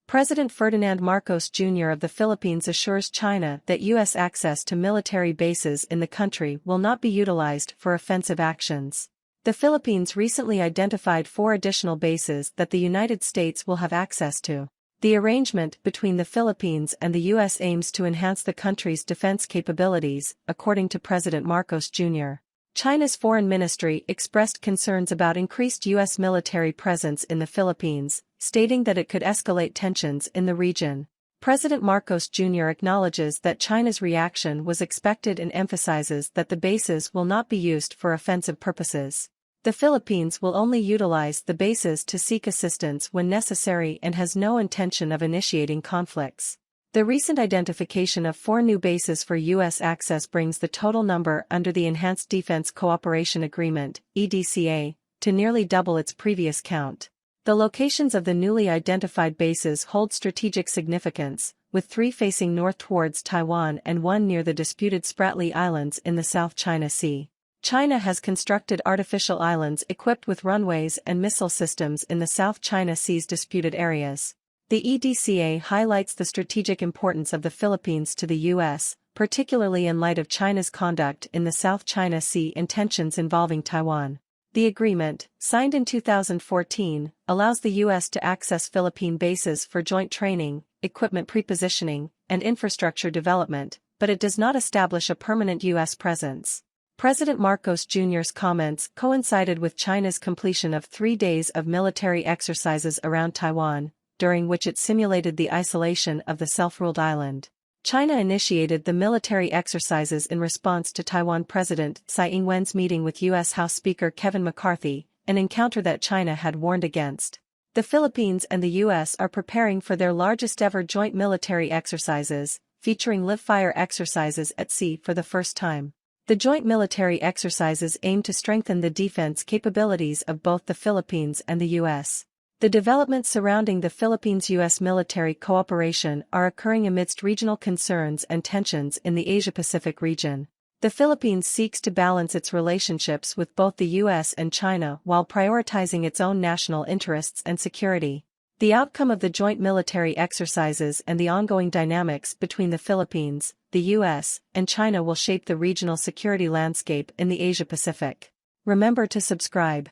President Ferdinand Marcos Jr. of the Philippines assures China that U.S. access to military bases in the country will not be utilized for offensive actions. The Philippines recently identified 4 additional bases that the United States will have access to. The arrangement between the Philippines and the U.S. aims to enhance the country's defense capabilities, according to President Marcos Jr. China's foreign ministry expressed concerns about increased U.S. military presence in the Philippines, stating that it could escalate tensions in the region. President Marcos Jr. acknowledges that China's reaction was expected and emphasizes that the bases will not be used for offensive purposes. The Philippines will only utilize the bases to seek assistance when necessary and has no intention of initiating conflicts. The recent identification of 4 new bases for U.S. access brings the total number under the Enhanced Defense Cooperation Agreement, EDCA, to nearly double its previous count. The locations of the newly identified bases hold strategic significance, with 3 facing north towards Taiwan and 1 near the disputed Spratly Islands in the South China Sea. China has constructed artificial islands equipped with runways and missile systems in the South China Sea's disputed areas. The EDCA highlights the strategic importance of the Philippines to the U.S., particularly in light of China's conduct in the South China Sea and tensions involving Taiwan. The agreement, signed in 2014, allows the U.S. to access Philippine bases for joint training, equipment prepositioning, and infrastructure development, but it does not establish a permanent U.S. presence. President Marcos Jr.'s comments coincided with China's completion of 3 days of military exercises around Taiwan, during which it simulated the isolation of the self-ruled island. China initiated the military exercises in response to Taiwan President Tsai Ing-wen's meeting with U.S. House Speaker Kevin McCarthy, an encounter that China had warned against. The Philippines and the U.S. are preparing for their largest-ever joint military exercises, featuring live-fire exercises at sea for the first time. The joint military exercises aim to strengthen the defense capabilities of both the Philippines and the U.S. The developments surrounding the Philippines-U.S. military cooperation are occurring amidst regional concerns and tensions in the Asia-Pacific region. The Philippines seeks to balance its relationships with both the U.S. and China while prioritizing its own national interests and security. The outcome of the joint military exercises and the ongoing dynamics between the Philippines, the U.S., and China will shape the regional security landscape in the Asia-Pacific. Remember to subscribe.